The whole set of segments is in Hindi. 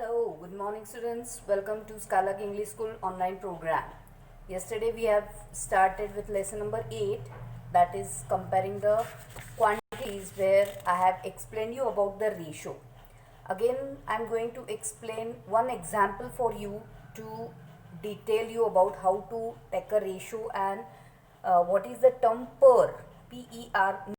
Hello, good morning students. Welcome to Scala English School online program. Yesterday we have started with lesson number 8, that is comparing the quantities, where I have explained you about the ratio. Again I am going to explain one example for you to detail you about how to take a ratio and what is the term per, PER.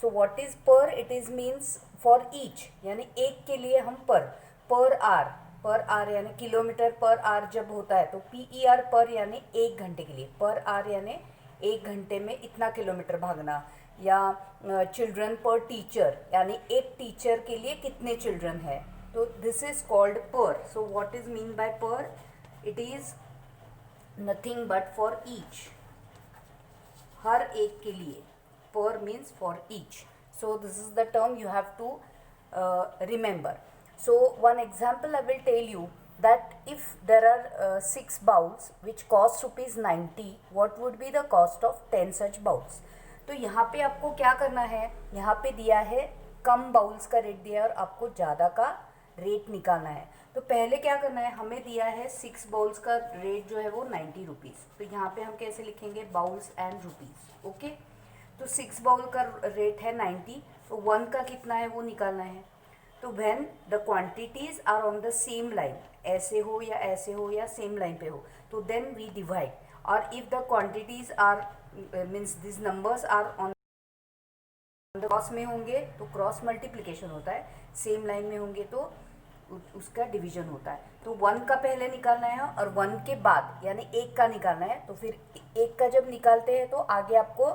So what is per, it is means for each, यानी एक के लिए हम पर आर यानी किलोमीटर पर आर जब होता है तो पी ई आर पर यानी एक घंटे के लिए, पर आर यानी एक घंटे में इतना किलोमीटर भागना, या चिल्ड्रन पर टीचर यानी एक टीचर के लिए कितने चिल्ड्रन है, तो this is called per. So what is mean by per? It is nothing but for each, हर एक के लिए. Per means for each. So this is the term you have to remember. So one example I will tell you, that if there are 6 bowls which cost rupees 90, what would be the cost of 10 such bowls? तो यहाँ पे आपको क्या करना है, यहाँ पे दिया है कम बाउल्स का रेट दिया है और आपको ज़्यादा का रेट निकालना है. तो पहले क्या करना है, हमें दिया है 6 बाउल्स का रेट जो है वो 90 रुपीज़. तो यहाँ पे हम कैसे लिखेंगे, बाउल्स एंड रुपीज़. ओके, तो 6 बाउल का रेट है 90, तो 1 का कितना है वो निकालना है. तो when the quantities are on the same line, ऐसे हो या सेम लाइन पे हो, तो देन वी डिवाइड. और if the quantities are means this numbers are on the cross में होंगे तो क्रॉस मल्टीप्लिकेशन होता है, सेम लाइन में होंगे तो उसका डिवीजन होता है. तो 1 का पहले निकालना है और 1 के बाद यानी 1 का निकालना है. तो फिर 1 का जब निकालते हैं तो आगे आपको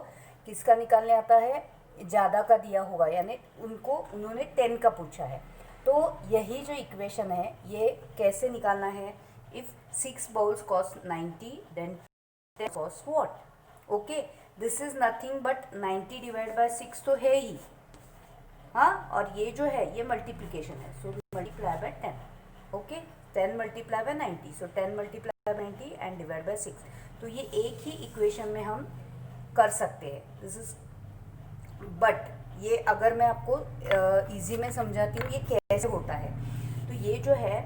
किसका निकालने आता है, ज़्यादा का दिया होगा, यानी उन्होंने 10 का पूछा है. तो यही जो इक्वेशन है ये कैसे निकालना है, if 6 bowls cost 90 then 10 cost what. Okay, this is nothing but 90 divide by 6 तो है ही, हाँ, और ये जो है ये मल्टीप्लिकेशन है, so multiply by 10. Okay, 10 multiply by 90, so 10 multiply by 90 and divide by 6. तो ये एक ही इक्वेशन में हम कर सकते हैं. दिस इज बट ये अगर मैं आपको इजी में समझाती हूँ ये कैसे होता है. तो ये जो है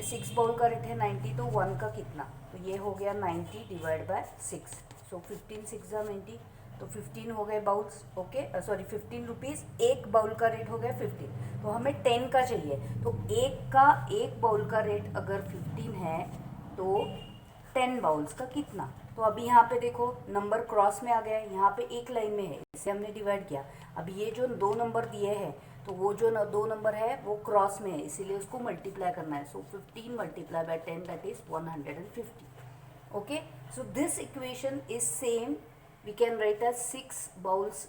6 बाउल का रेट है 90, तो 1 का कितना, तो ये हो गया 90 डिवाइड बाय 6. सो 15 6 90, तो 15 हो गए बाउल्स. Okay, sorry 15 rupees. एक बाउल का रेट हो गया 15, तो हमें 10 का चाहिए. तो एक बाउल का रेट अगर 15 है तो 10 बाउल्स का कितना. तो अभी यहाँ पे देखो नंबर क्रॉस में आ गया है, यहाँ पे एक लाइन में है, इसे हमने डिवाइड किया. अब ये जो 2 नंबर दिए हैं तो वो जो 2 नंबर है वो क्रॉस में है, इसीलिए उसको मल्टीप्लाई करना है. So 15 multiply by 10 that is 150. Okay, so this equation is same. We can write as 6 bowls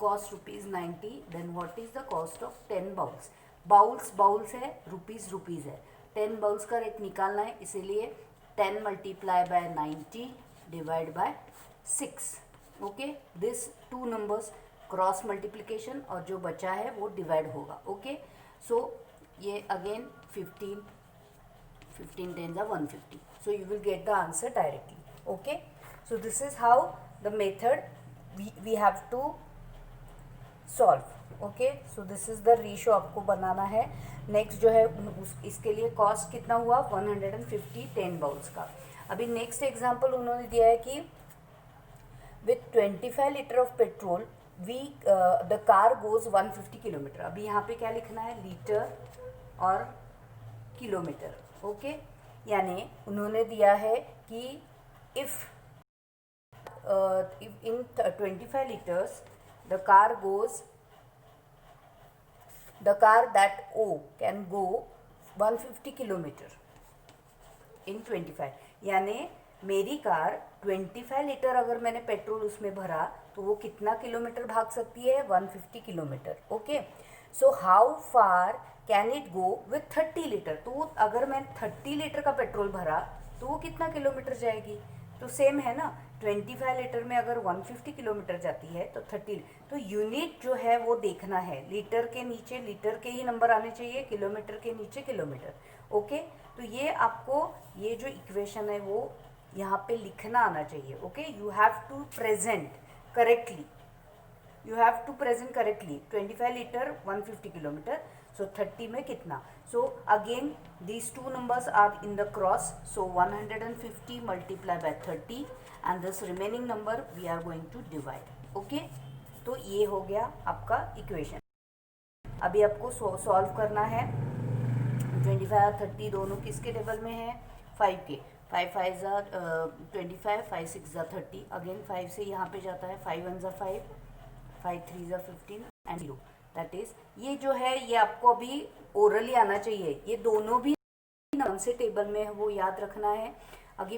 cost rupees 90, then what is the cost of 10 bowls. Bowls है, रुपीज़ है. 10 बाउल्स का रेट निकालना है, इसीलिए 10 multiply by 90 divide by 6. Okay, this 2 numbers cross multiplication और जो बचा है वो डिवाइड होगा. ओके, सो ये अगेन 15 10 जा 150. So you will get the answer directly. Okay, so this is how the method we have to solve. Okay, so this is the ratio आपको बनाना है. नेक्स्ट जो है इसके लिए कॉस्ट कितना हुआ, 150 10 बाउल्स का. अभी नेक्स्ट एग्जांपल उन्होंने दिया है कि with 25 litre of petrol the car goes 150 kilometre. अभी यहाँ पे क्या लिखना है, लीटर और किलोमीटर. ओके, यानी उन्होंने दिया है कि if in 25 litres the car that O can go 150 kilometre इन 25. यानी मेरी कार 25 लीटर अगर मैंने पेट्रोल उसमें भरा तो वो कितना किलोमीटर भाग सकती है, 150 kilometre. Okay, so how far can it go with 30 litre. तो अगर मैं 30 लीटर का पेट्रोल भरा तो वो कितना किलोमीटर जाएगी, तो सेम है ना. 25 लीटर में अगर 150 किलोमीटर जाती है तो 30, तो यूनिट जो है वो देखना है. लीटर के नीचे लीटर के ही नंबर आने चाहिए, किलोमीटर के नीचे किलोमीटर. ओके, तो ये आपको ये जो इक्वेशन है वो यहाँ पे लिखना आना चाहिए. Okay, you have to present correctly. 25 litre 150 kilometre. So 30 में कितना, so again these two numbers are in the cross, so 150 multiply by 30 and this remaining number we are going to divide. Okay, तो ये हो गया आपका इक्वेशन। अभी आपको सॉल्व करना है। 25 और 30 दोनों किसके टेबल में है, 5 के। 5 5 ज़ा 25, 5 6 ज़ा 30, अगेन 5 से यहाँ पे जाता है, 5 1 ज़ा 5, 5 3 ज़ा 15 एंड 0। दैट इज ये जो है ये आपको अभी ओरली आना चाहिए। ये दोनों भी कौन से टेबल में है वो याद रखना है। अब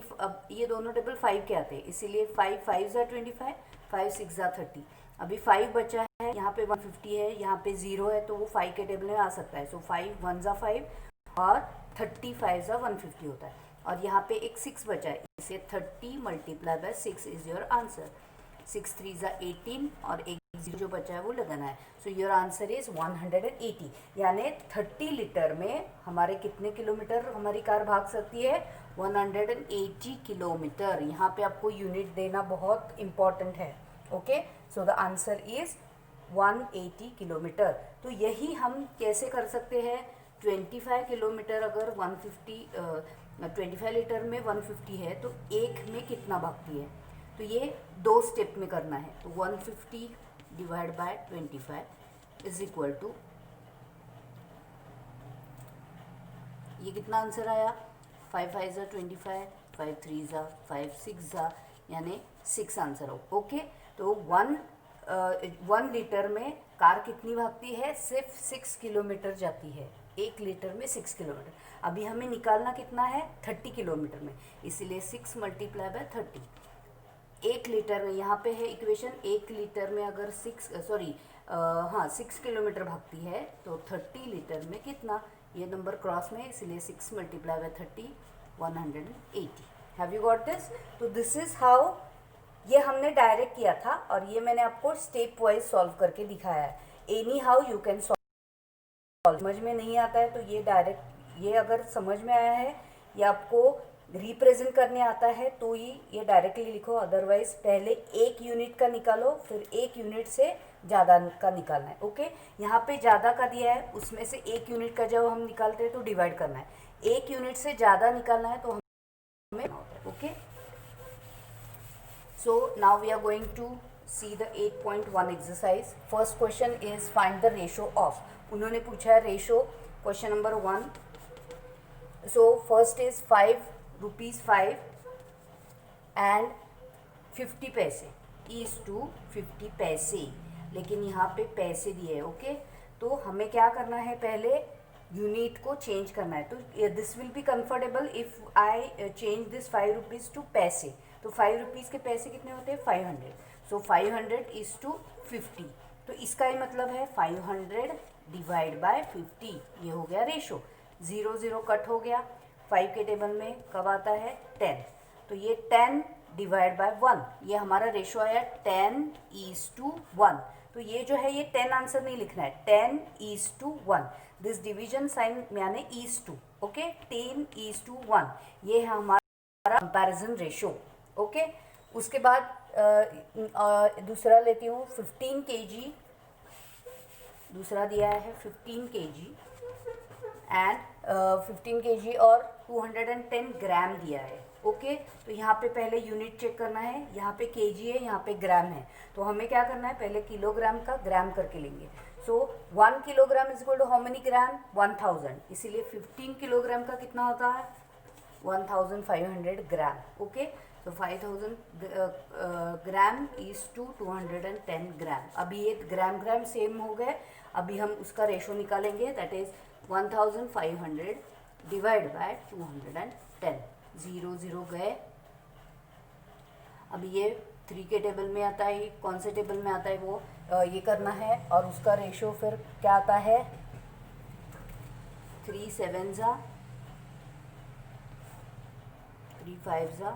ये दोनों टेबल 5 के आते हैं, इसीलिए 5 5 ज़ा 25, 5 6 ज़ा 30। अभी 5 बचा है, यहाँ पे 150 है, यहाँ पे 0 है, तो वो 5 के टेबल में आ सकता है। सो 5 1 ज़ा 5 और 35 ज़ा 150 होता है। और यहाँ पे एक 6 बचा है, इसे 30 multiply by 6 is your answer. 6 3 ज़ा 18 और एक 0 जो बचा है वो लगाना है। सो योर आंसर इज 180, यानी 30 लीटर में हमारे कितने किलोमीटर हमारी कार भाग सकती है, 180 किलोमीटर। यहाँ पे आपको यूनिट देना बहुत इम्पॉर्टेंट है। Okay, so the answer is 180 kilometre. तो यही हम कैसे कर सकते हैं, 25 किलोमीटर अगर 25 लीटर में 150 है तो एक में कितना भागती है, तो ये 2 स्टेप में करना है। तो 150 divide by 25 is equal to, ये कितना आंसर आया, 5 5 ज़ा 25, 5 3 ज़ा 5 6 ज़ा, यानी 6 आंसर हो। ओके, तो 1 लीटर में कार कितनी भागती है, सिर्फ 6 किलोमीटर जाती है। 1 लीटर में 6 किलोमीटर। अभी हमें निकालना कितना है, 30 किलोमीटर में, इसीलिए 6 मल्टीप्लाई बाय 30। 1 लीटर में यहाँ पे है इक्वेशन, 1 लीटर में अगर 6 किलोमीटर भागती है तो 30 लीटर में कितना, ये नंबर क्रॉस में, इसलिए 6 multiply by 30 180। Have you got this? तो दिस इज हाउ, ये हमने डायरेक्ट किया था और ये मैंने आपको स्टेप वाइज सॉल्व करके दिखाया है। Any how you can solve. समझ में नहीं आता है तो ये डायरेक्ट, ये अगर समझ में आया है या आपको रिप्रेजेंट करने आता है तो ही ये डायरेक्टली लिखो, अदरवाइज पहले 1 यूनिट का निकालो, फिर 1 यूनिट से ज़्यादा का निकालना है। ओके, यहाँ पे ज़्यादा का दिया है, उसमें से 1 यूनिट का जब हम निकालते हैं तो डिवाइड करना है। 1 यूनिट से ज़्यादा निकालना है तो हमें होता है। Okay, so now we are going to see the 8.1 exercise. First question is find the ratio of, उन्होंने पूछा है ratio, question number 1. so first is 5 rupees 5 and 50 पैसे is to 50 पैसे, लेकिन यहाँ पे पैसे दिए हैं। ओके, तो हमें क्या करना है, पहले यूनिट को चेंज करना है। तो this will be comfortable if I change this 5 rupees to paise. तो 5 रुपीज़ के पैसे कितने होते हैं, 500। सो 500 इज़ टू 50। तो इसका ही मतलब है 500 डिवाइड बाय 50, ये हो गया रेशो। 0 0 कट हो गया। 5 के टेबल में कब आता है, 10। तो ये 10 डिवाइड बाय 1, ये हमारा रेशो आया 10 इज़ टू 1। तो ये जो है ये 10 आंसर नहीं लिखना है, 10 is to 1। This division sign यानी is to. Okay, 10 is to 1, ये है हमारा कंपैरिजन रेशो। ओके, उसके बाद दूसरा लेती हूँ 15 kg, दूसरा दिया है 15 kg एंड 15 kg और 210 ग्राम दिया है। ओके, तो यहाँ पे पहले यूनिट चेक करना है, यहाँ पे केजी है, यहाँ पे ग्राम है। तो हमें क्या करना है, पहले किलोग्राम का ग्राम करके लेंगे। So 1 kilogram is equal to how many gram, 1000, इसीलिए 15 किलोग्राम का कितना होता है, 1500 ग्राम। ओके, तो 5000 ग्राम इज टू 210 ग्राम। अभी ये ग्राम ग्राम सेम हो गए, अभी हम उसका रेशो निकालेंगे, दैट इज 1500 डिवाइड बाय 210। 0 0 गए। अभी ये 3 के टेबल में आता है, कौन से टेबल में आता है वो ये करना है, और उसका रेशो फिर क्या आता है, 3 7 जा 3 5 जा,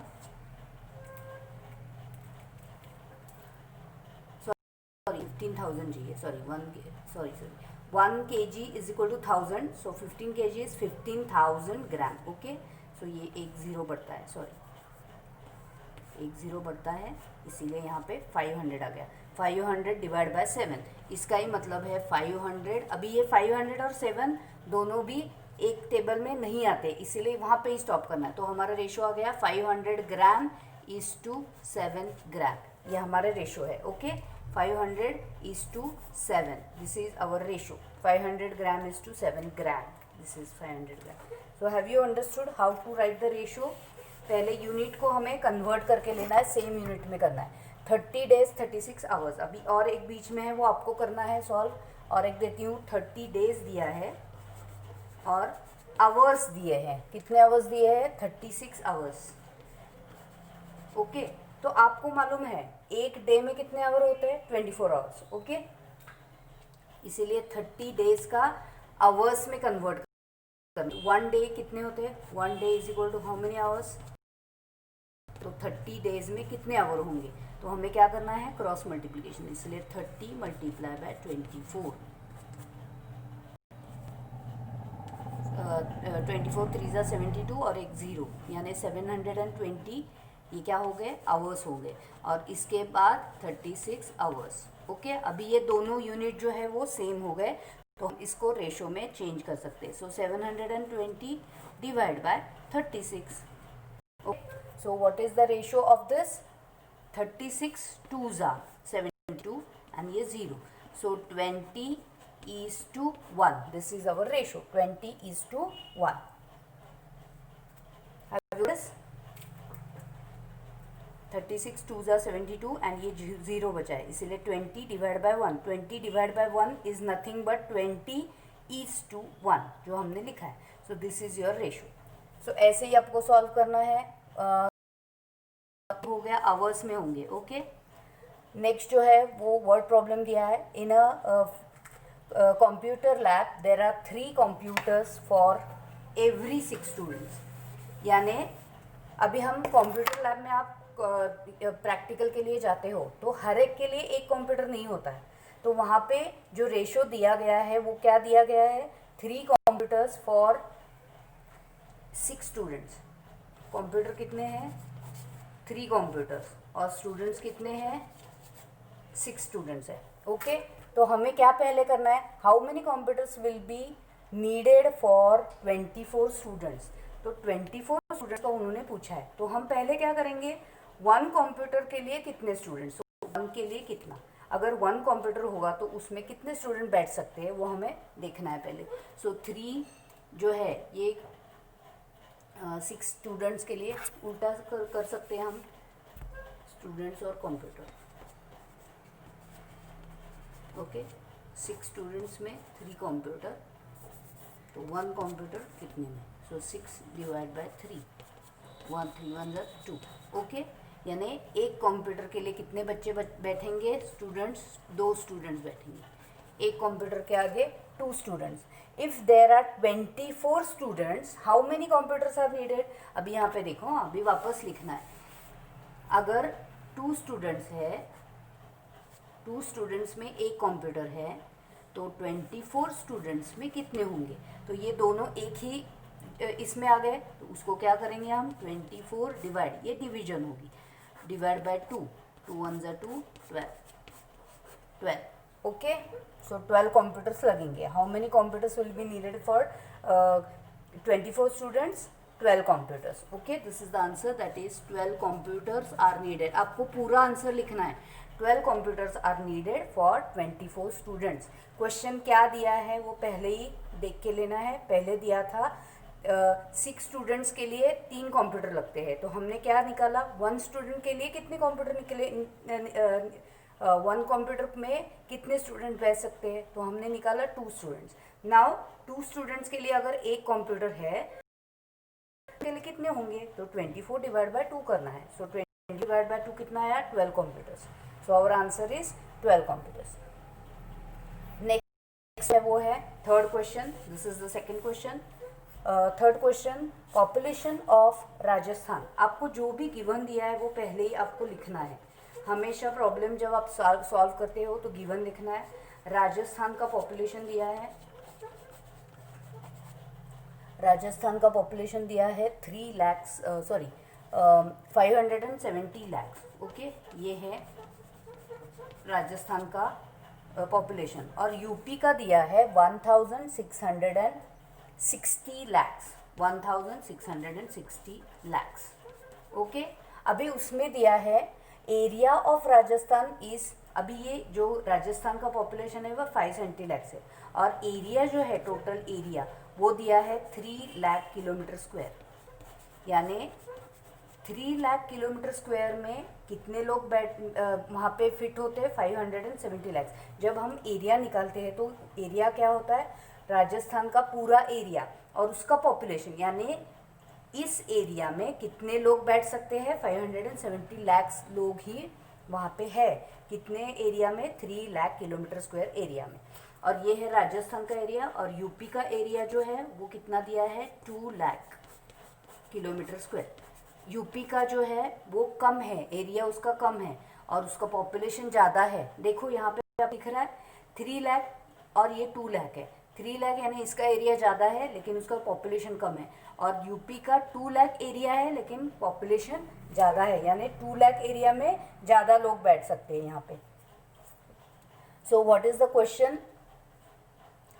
सॉरी 15,000 जी है, sorry 1 kg is equal to 1000। So 15 kg is 15,000 gram. Okay, so ये 1 0 बढ़ता है, सॉरी 1 0 बढ़ता है, इसीलिए यहाँ पे 500 आ गया। 500 डिवाइड बाय 7, इसका ही मतलब है 500। अभी ये 500 और 7 दोनों भी एक टेबल में नहीं आते, इसीलिए वहाँ पे ही स्टॉप करना है। तो हमारा रेशो आ गया 500 ग्राम इज टू 7 ग्राम, ये हमारा रेशो है। Okay, 500 is to 7, this is our ratio. 500 gram is to 7 gram, this is 500 gram. So have you understood how to write the ratio? पहले यूनिट को हमें कन्वर्ट करके लेना है, सेम यूनिट में करना है। 30 डेज 36 आवर्स, अभी और एक बीच में है वो आपको करना है सॉल्व। और एक देती हूँ, 30 डेज दिया है और आवर्स दिए हैं, कितने आवर्स दिए हैं? 36 आवर्स। ओके, तो आपको मालूम है एक डे में कितने आवर होते हैं? 24 आवर्स। ओके, इसीलिए 30 डेज का आवर्स में कन्वर्ट करना। 1 डे कितने होते हैं? 1 day is equal to how many hours? तो 30 डेज में कितने आवर होंगे? तो हमें क्या करना है? क्रॉस मल्टीप्लिकेशन, इसलिए 30 मल्टीप्लाई बाय 24। 24 3 ज़ा 72 और एक 0, यानी 720 ये क्या हो गए? आवर्स हो गए। और इसके बाद 36 आवर्स। ओके, अभी ये दोनों यूनिट जो है वो सेम हो गए, तो हम इसको रेशो में चेंज कर सकते हैं। सो 720 divide by 36। So what is the ratio of this? 36 2s are 72 and ये 0. So 20 is to 1. This is our ratio. 20 is to 1. Have you this? 36 2s are 72 and ये 0 बचा है, इसीलिए 20 divide by 1. 20 divide by 1 is nothing but 20 is to 1 जो हमने लिखा है. So this is your ratio. So ऐसे ही आपको सॉल्व करना है. हो गया, आवर्स में होंगे. ओके, नेक्स्ट जो है वो वर्ड प्रॉब्लम दिया है. In a computer lab there are 3 computers for every 6 students. यानी अभी हम कंप्यूटर लैब में आप प्रैक्टिकल के लिए जाते हो तो हर एक के लिए एक कंप्यूटर नहीं होता है. तो वहाँ पे जो रेशो दिया गया है वो क्या दिया गया है? 3 कंप्यूटर्स फॉर 6 स्टूडेंट्स. कंप्यूटर कितने हैं? 3 कंप्यूटर्स. और स्टूडेंट्स कितने हैं? 6 स्टूडेंट्स हैं. ओके, तो हमें क्या पहले करना है? How many computers will be needed for 24 students. तो 24 स्टूडेंट्स का उन्होंने पूछा है, तो हम पहले क्या करेंगे? 1 कंप्यूटर के लिए कितने स्टूडेंट्स, 1 के लिए कितना. अगर 1 कंप्यूटर होगा तो उसमें कितने स्टूडेंट बैठ सकते हैं वो हमें देखना है पहले. सो 3 जो है ये 6 स्टूडेंट्स के लिए उल्टा कर सकते हैं हम, स्टूडेंट्स और कंप्यूटर. ओके, 6 स्टूडेंट्स में 3 कंप्यूटर, तो 1 कंप्यूटर कितने में? सो 6 डिवाइड बाय 3, 1 3 1 2. ओके, यानी एक कंप्यूटर के लिए कितने बच्चे बैठेंगे? स्टूडेंट्स 2 स्टूडेंट्स बैठेंगे. एक कंप्यूटर के आगे 2 students. If there are 24 students, how many computers are needed? अभी यहाँ पे देखो, अभी वापस लिखना है. अगर 2 स्टूडेंट्स है, 2 स्टूडेंट्स में एक कंप्यूटर है, तो 24 स्टूडेंट्स में कितने होंगे? तो ये दोनों एक ही इसमें आ गए, तो उसको क्या करेंगे हम? 24 डिवाइड, ये डिवीजन होगी, divide by 2, 2 1 2, 12. Okay, so 12 computers लगेंगे. How many computers will be needed for 24 students? 12 computers. Okay, this is the answer, that is 12 computers are needed. आपको पूरा आंसर लिखना है. 12 computers are needed for 24 students. Question क्या दिया है वो पहले ही देख के लेना है. पहले दिया था 6 स्टूडेंट्स के लिए 3 कंप्यूटर लगते हैं, तो हमने क्या निकाला? 1 स्टूडेंट के लिए कितने कंप्यूटर निकले? 1 कंप्यूटर में कितने स्टूडेंट बैठ सकते हैं? तो हमने निकाला 2 स्टूडेंट्स. नाउ 2 स्टूडेंट्स के लिए अगर एक कंप्यूटर है के लिए कितने होंगे? तो 24 डिवाइड बाय 2 करना है. सो 20 डिवाइड बाय 2 कितना आया? 12 computers. So our answer is 12 computers. Next है वो है third question. This is the second question. Third question, population of Rajasthan. आपको जो भी गिवन दिया है वो पहले ही आपको लिखना है. हमेशा प्रॉब्लम जब आप सॉल्व करते हो तो गिवन लिखना है. राजस्थान का पॉपुलेशन दिया है, राजस्थान का पॉपुलेशन दिया है 3 lakhs, सॉरी 570 lakhs. ओके, ये है राजस्थान का पॉपुलेशन, और यूपी का दिया है 1660 लैक्स, 1660 लैक्स। ओके, अभी उसमें दिया है एरिया ऑफ राजस्थान इज, अभी ये जो राजस्थान का पॉपुलेशन है वो 570 लैक्स है, और एरिया जो है टोटल एरिया वो दिया है 3 लाख किलोमीटर स्क्वायर, यानी 3 लाख किलोमीटर स्क्वायर में कितने लोग वहाँ पे फिट होते हैं, 570 लैक्स। जब हम एरिया निकालते हैं तो एरिया क्या होता है, राजस्थान का पूरा एरिया और उसका पॉपुलेशन, यानी इस एरिया में कितने लोग बैठ सकते हैं, 570 लैक्स लोग ही वहाँ पे है, कितने एरिया में, 3 लाख किलोमीटर स्क्वायर एरिया में। और ये है राजस्थान का एरिया, और यूपी का एरिया जो है वो कितना दिया है, 2 लाख किलोमीटर स्क्वायर। यूपी का जो है वो कम है, एरिया उसका कम है और उसका पॉपुलेशन ज़्यादा है। देखो यहाँ पे आप दिख रहा है 3 लाख और ये 2 लाख है, 3 लाख यानी इसका एरिया ज़्यादा है लेकिन उसका पॉपुलेशन कम है, और यूपी का 2 लाख एरिया है लेकिन पॉपुलेशन ज़्यादा है, यानी 2 लाख एरिया में ज़्यादा लोग बैठ सकते हैं यहाँ पे। So what is the question,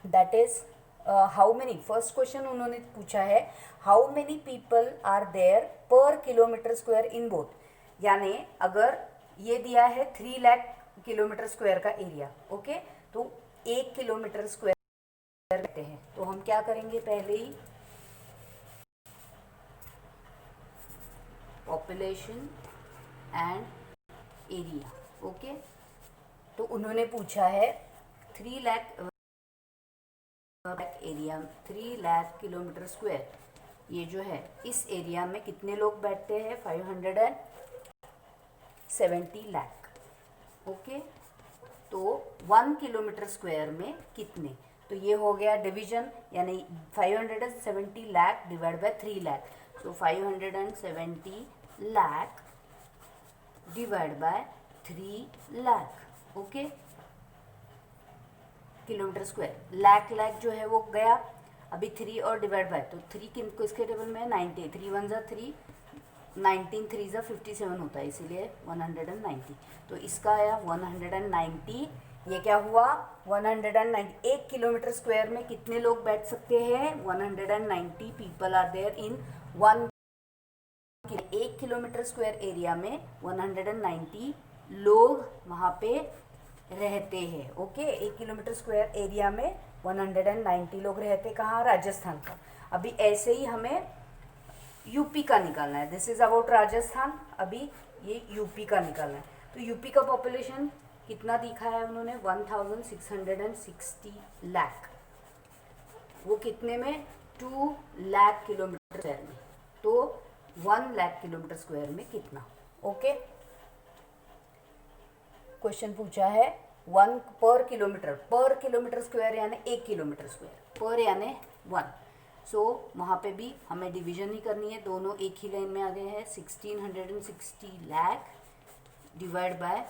that is how many, first question उन्होंने पूछा है how many people are there per kilometre square in both, यानी अगर ये दिया है 3 लाख किलोमीटर स्क्वायर का एरिया, ओके, तो 1 किलोमीटर स्क्वायर करते हैं, तो हम क्या करेंगे, पहले ही पॉपुलेशन एंड एरिया, ओके। तो उन्होंने पूछा है 3 lakh area, 3 lakh kilometre square, ये जो है इस एरिया में कितने लोग बैठते हैं, 570 लाख, ओके। तो 1 किलोमीटर स्क्वायर में कितने, तो ये हो गया डिवीजन, यानी 570 lakh divide by 3 lakh, so 570 lakh divide by 3 lakh, okay, kilometre square. Lakh जो है वो गया, अभी 3 और डिवाइड बाय, तो 3 किसके टेबल में है, 90, 3 1 ज़ा 3, 19 3 ज़ा 57 होता है, इसीलिए 190, तो इसका आया 190। ये क्या हुआ, 190, 1 किलोमीटर स्क्वायर में कितने लोग बैठ सकते हैं, 190 people are there in 1, 1 kilometre square area में 190 लोग वहाँ पे रहते हैं, ओके। 1 किलोमीटर स्क्वायर एरिया में 190 लोग रहते, कहाँ, राजस्थान का। अभी ऐसे ही हमें यूपी का निकालना है, दिस इज अबाउट राजस्थान, अभी ये यूपी का निकालना है। तो यूपी का पॉपुलेशन कितना दिखा है उन्होंने, 1660 लाख, वो कितने में, 2 लाख किलोमीटर स्क्वायर में, तो 1 लाख किलोमीटर स्क्वायर में कितना, ओके। क्वेश्चन पूछा है 1 पर किलोमीटर स्क्वायर यानी 1 किलोमीटर स्क्वायर, पर यानी 1, सो वहाँ पे भी हमें डिवीजन ही करनी है, दोनों एक ही लाइन में आ गए हैं, 1660 लाख डिवाइड बाय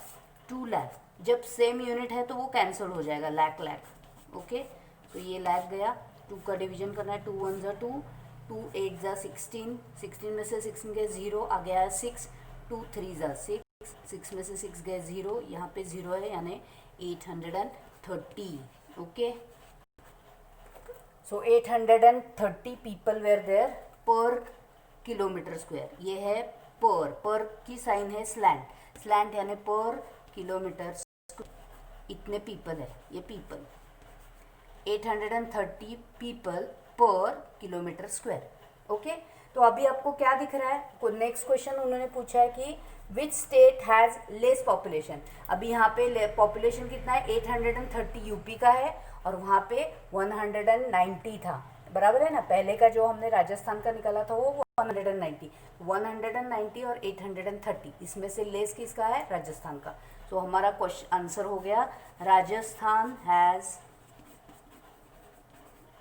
2 लाख, जब सेम यूनिट है तो वो कैंसिल हो जाएगा, लाख, ओके। तो ये लाख गया, 2 का डिवीजन करना है, 2 1 ज़ा 2, 2 8 ज़ा 16, 16 में से 16 गए 0, आ गया 6, 2 3 ज़ा 6, 6 में से 6 गए 0, यहाँ पे 0 है, यानी 830, okay. So 830 people were there per kilometre square, ये है पर की साइन है स्लैंट यानी पर किलोमीटर, इतने पीपल है, ये पीपल 830 पीपल पर किलोमीटर स्क्वायर, ओके। तो अभी आपको क्या दिख रहा है, नेक्स्ट क्वेश्चन उन्होंने पूछा है कि which state has less population, अभी यहाँ पे पॉपुलेशन कितना है, 830 यूपी का है और वहाँ पे 190 था, बराबर है ना, पहले का जो हमने राजस्थान का निकाला था वो 190 और 830, इसमें से लेस किसका है, राजस्थान का। तो हमारा क्वेश्चन आंसर हो गया, Rajasthan has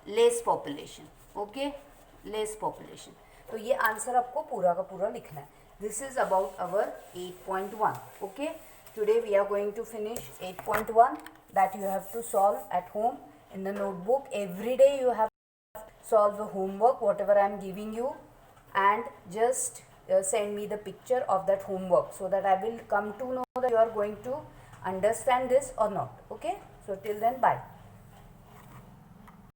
less population, okay, less population. तो ये आंसर आपको पूरा का पूरा लिखना है। This is about our 8.1, okay. Today we are going to finish 8.1 that you have to solve at home in the notebook. Every day you have to solve the homework whatever I am giving you, and just send me the picture of that homework so that I will come to know that you are going to understand this or not. Okay, so till then, bye.